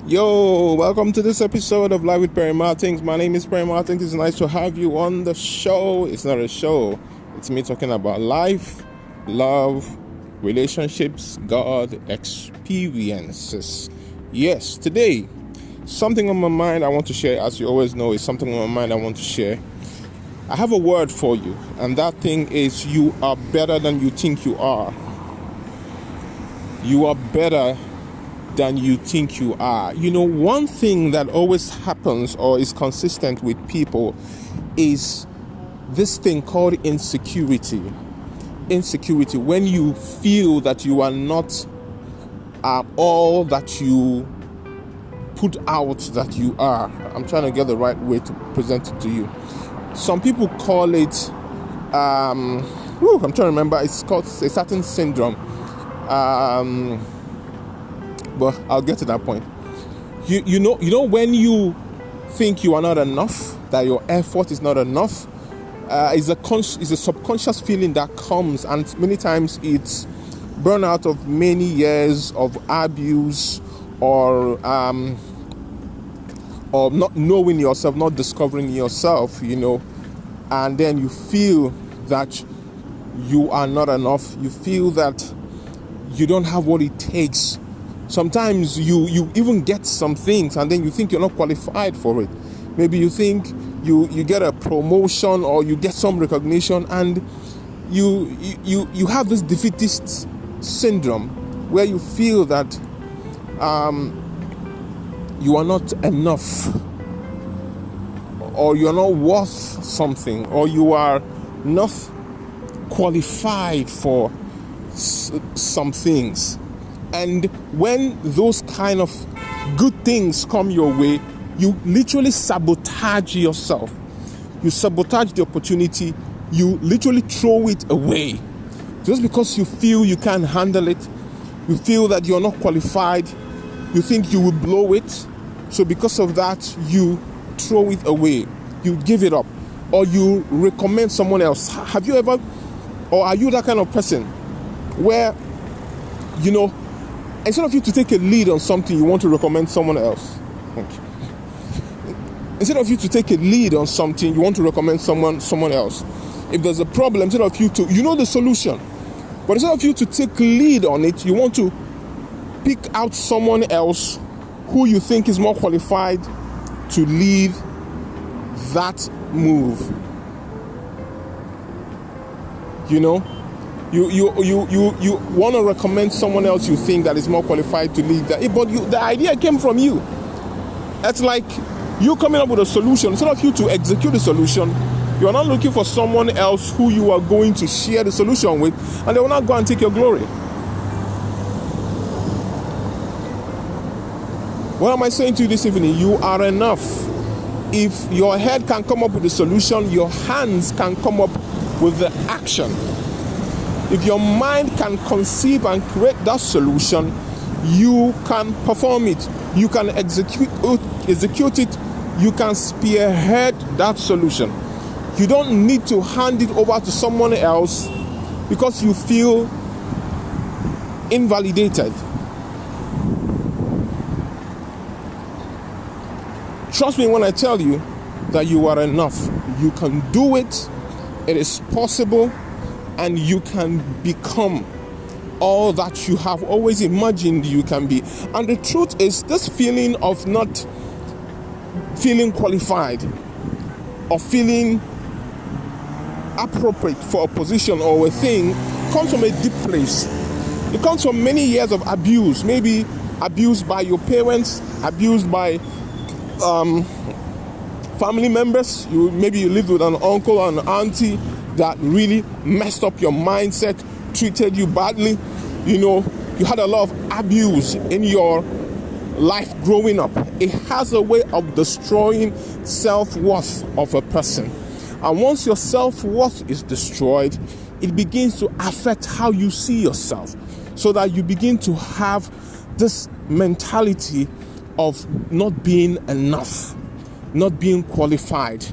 Yo, welcome to this episode of Live with Perry Martins. My name is Perry Martins. It's nice to have you on the show. It's not a show. It's me talking about life, love, relationships, God, experiences. Yes, today, something on my mind I want to share. As you always know, is something on my mind I want to share. I have a word for you, and that thing is you are better than you think you are. You are better than you think you are. You know, one thing that always happens or is consistent with people is this thing called insecurity. Insecurity, when you feel that you are not all that you put out that you are. I'm trying to get the right way to present it to you. Some people call it, I'm trying to remember, it's called a certain syndrome. But I'll get to that point. You know when you think you are not enough, that your effort is not enough, is a subconscious feeling that comes, and many times it's burnout of many years of abuse or not knowing yourself, not discovering yourself, and then you feel that you are not enough. You feel that you don't have what it takes. Sometimes you even get some things and then you think you're not qualified for it. Maybe you think you get a promotion or you get some recognition, and you have this defeatist syndrome where you feel that you are not enough, or you're not worth something, or you are not qualified for some things. And when those kind of good things come your way, you literally sabotage yourself. You sabotage the opportunity. You literally throw it away. Just because you feel you can't handle it, you feel that you're not qualified, you think you will blow it. So because of that, you throw it away. You give it up. Or you recommend someone else. Have you ever, or are you that kind of person where, instead of you to take a lead on something, you want to recommend someone else? Okay. Instead of you to take a lead on something, you want to recommend someone else. If there's a problem, instead of you to, the solution, but instead of you to take lead on it, you want to pick out someone else who you think is more qualified to lead that move. You want to recommend someone else you think that is more qualified to lead that, but the idea came from you. That's like you coming up with a solution. Instead of you to execute the solution, you are not looking for someone else who you are going to share the solution with, and they will not go and take your glory. What am I saying to you this evening? You are enough. If your head can come up with the solution, your hands can come up with the action. If your mind can conceive and create that solution, you can perform it. You can execute it. You can spearhead that solution. You don't need to hand it over to someone else because you feel invalidated. Trust me when I tell you that you are enough. You can do it. It is possible. And you can become all that you have always imagined you can be. And the truth is, this feeling of not feeling qualified or feeling appropriate for a position or a thing comes from a deep place. It comes from many years of abuse. Maybe abused by your parents, abused by family members. Maybe you lived with an uncle or an auntie that really messed up your mindset, treated you badly. You had a lot of abuse in your life growing up. It has a way of destroying self-worth of a person. And once your self-worth is destroyed, it begins to affect how you see yourself, so that you begin to have this mentality of not being enough, not being qualified,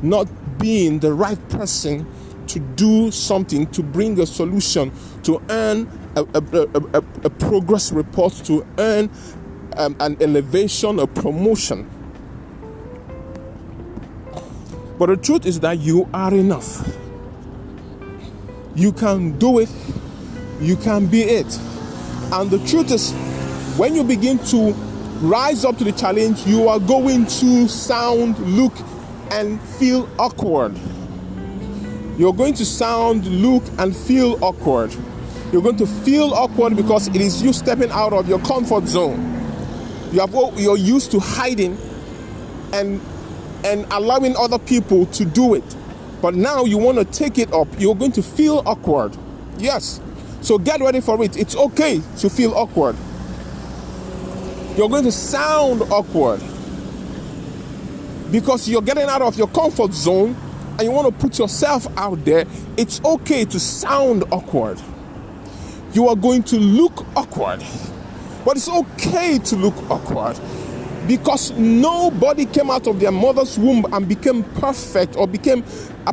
not being the right person to do something, to bring a solution, to earn a progress report, to earn an elevation, a promotion. But the truth is that you are enough. You can do it. You can be it. And the truth is, when you begin to rise up to the challenge, you are going to sound, look, and feel awkward. You're going to sound, look, and feel awkward. You're going to feel awkward because it is you stepping out of your comfort zone. You're used to hiding and allowing other people to do it. But now you want to take it up. You're going to feel awkward. Yes. So get ready for it. It's okay to feel awkward. You're going to sound awkward because you're getting out of your comfort zone and you want to put yourself out there. It's okay to sound awkward. You are going to look awkward, but it's okay to look awkward because nobody came out of their mother's womb and became perfect or became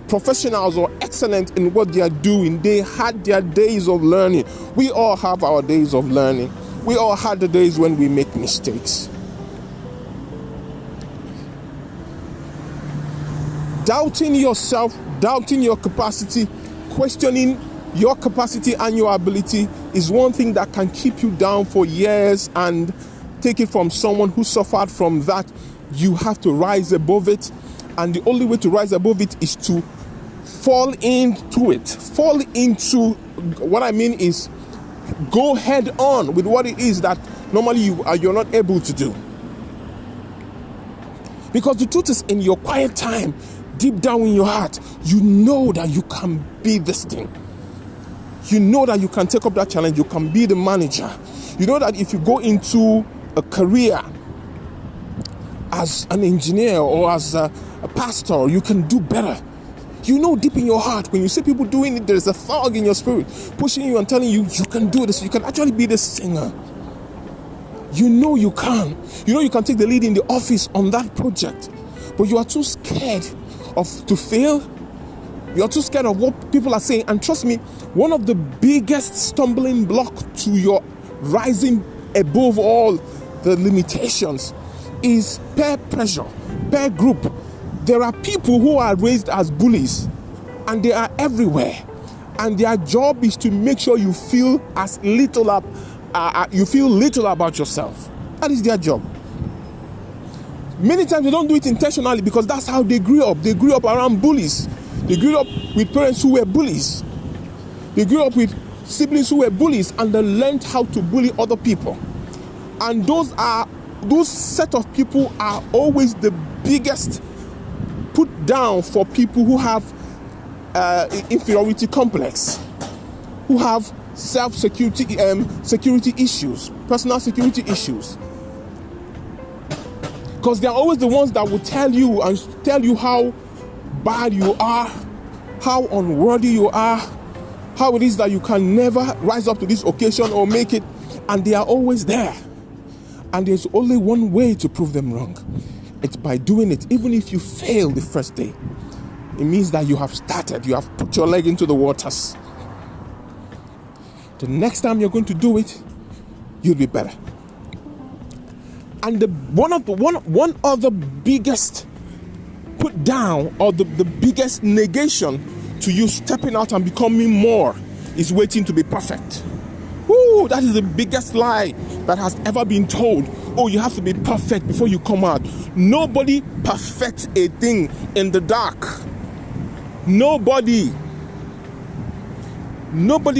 professionals or excellent in what they are doing. They had their days of learning. We all have our days of learning. We all had the days when we make mistakes. Doubting yourself, doubting your capacity, questioning your capacity and your ability is one thing that can keep you down for years. And take it from someone who suffered from that. You have to rise above it. And the only way to rise above it is to fall into it. Fall into, what I mean is, go head on with what it is that normally you're not able to do. Because the truth is, in your quiet time, deep down in your heart, you know that you can be this thing. You know that you can take up that challenge. You can be the manager. You know that if you go into a career as an engineer or as a pastor, you can do better. You know deep in your heart, when you see people doing it, there's a fog in your spirit pushing you and telling you, you can do this. You can actually be the singer. You know you can. You know you can take the lead in the office on that project. But you are too scared to fail. You are too scared of what people are saying. And trust me, one of the biggest stumbling blocks to your rising above all the limitations is peer pressure, peer group. There are people who are raised as bullies, and they are everywhere. And their job is to make sure you feel little about yourself. That is their job. Many times they don't do it intentionally because that's how they grew up. They grew up around bullies. They grew up with parents who were bullies. They grew up with siblings who were bullies, and they learned how to bully other people. And those set of people are always the biggest put down for people who have inferiority complex, who have security issues, personal security issues. Because they're always the ones that will tell you how bad you are, how unworthy you are, how it is that you can never rise up to this occasion or make it. And they are always there. And there's only one way to prove them wrong. It's by doing it. Even if you fail the first day, it means that you have started. You have put your leg into the waters. The next time you're going to do it, you'll be better. And one of the biggest put down, or the biggest negation to you stepping out and becoming more, is waiting to be perfect. Ooh, that is the biggest lie that has ever been told. Oh, you have to be perfect before you come out. Nobody perfects a thing in the dark. Nobody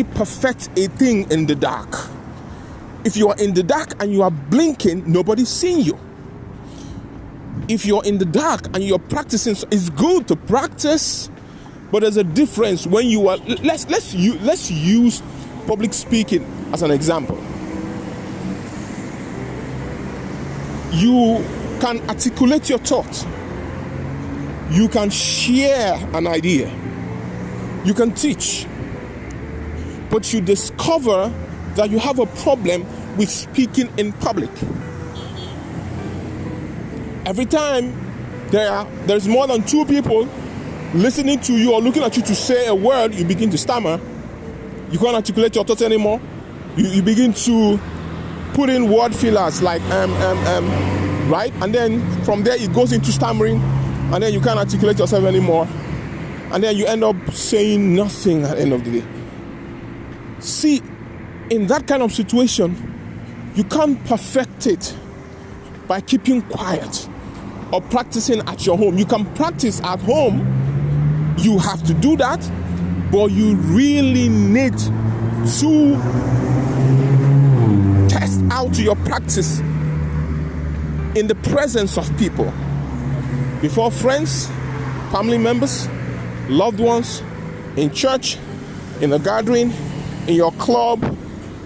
perfects a thing in the dark. If you are in the dark and you are blinking, nobody's seeing you. If you're in the dark and you're practicing, it's good to practice, but there's a difference when you are. Let's use public speaking as an example. You can articulate your thought. You can share an idea. You can teach. But you discover that you have a problem with speaking in public. Every time there's more than two people listening to you or looking at you to say a word, you begin to stammer. You can't articulate your thoughts anymore. You begin to put in word fillers like right? And then from there it goes into stammering, and then you can't articulate yourself anymore. And then you end up saying nothing at the end of the day. See, in that kind of situation, you can't perfect it by keeping quiet or practicing at your home. You can practice at home. You have to do that, but you really need to test out your practice in the presence of people, before friends, family members, loved ones, in church, in a gathering, in your club.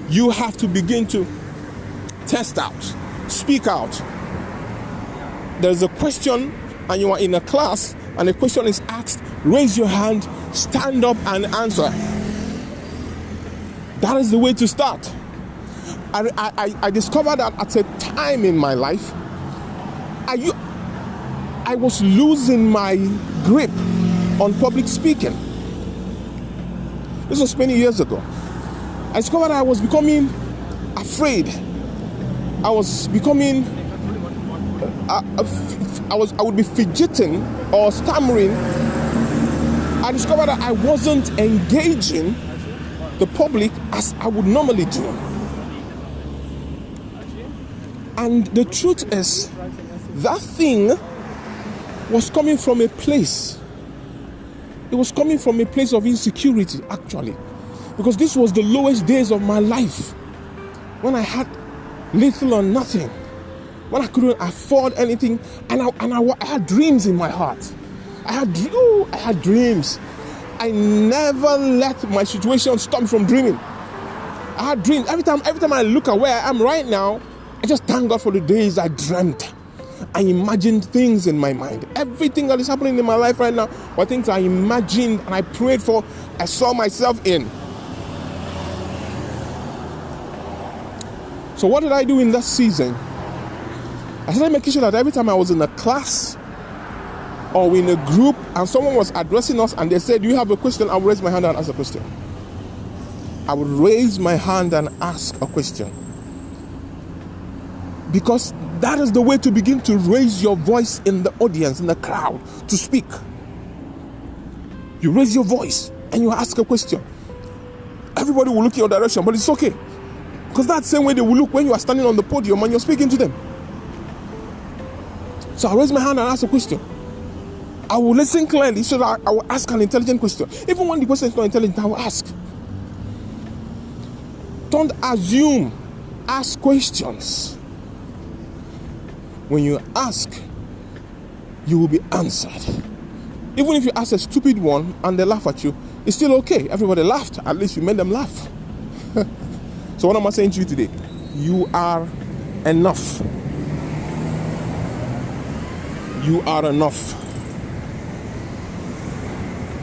You have to begin to test out, speak out. There's a question and you are in a class and a question is asked, raise your hand, stand up and answer. That is the way to start. I discovered that at a time in my life, I was losing my grip on public speaking. This was many years ago. I discovered I was becoming afraid. I was becoming, I would be fidgeting or stammering. I discovered that I wasn't engaging the public as I would normally do. And the truth is, that thing was coming from a place. It was coming from a place of insecurity, actually. Because this was the lowest days of my life. When I had little or nothing. When I couldn't afford anything. And I had dreams in my heart. I had dreams. I never let my situation stop me from dreaming. I had dreams. Every time I look at where I am right now, I just thank God for the days I dreamt. I imagined things in my mind. Everything that is happening in my life right now were things I imagined and I prayed for, I saw myself in. So what did I do in that season? I started making sure that every time I was in a class or in a group and someone was addressing us and they said, do you have a question? I would raise my hand and ask a question. I would raise my hand and ask a question. Because that is the way to begin to raise your voice in the audience, in the crowd, to speak. You raise your voice and you ask a question. Everybody will look in your direction, but it's okay. Because that's the same way they will look when you are standing on the podium and you're speaking to them. So I raise my hand and ask a question. I will listen clearly so that I will ask an intelligent question. Even when the question is not intelligent, I will ask. Don't assume. Ask questions. When you ask, you will be answered. Even if you ask a stupid one and they laugh at you, it's still okay. Everybody laughed. At least you made them laugh. So what am I saying to you today? You are enough. You are enough.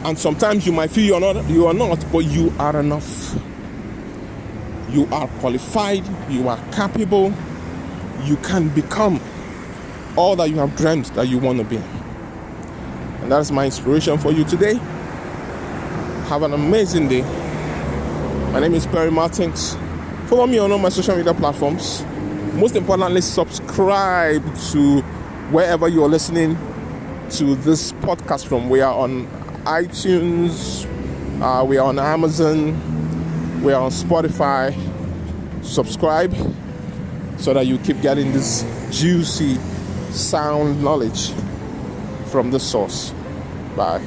And sometimes you might feel you are not, but you are enough. You are qualified. You are capable. You can become all that you have dreamt that you want to be. And that's my inspiration for you today. Have an amazing day. My name is Perry Martins. Follow me on all my social media platforms. Most importantly, subscribe to wherever you are listening to this podcast from. We are on iTunes, we are on Amazon, we are on Spotify. Subscribe so that you keep getting this juicy sound knowledge from the source. Bye.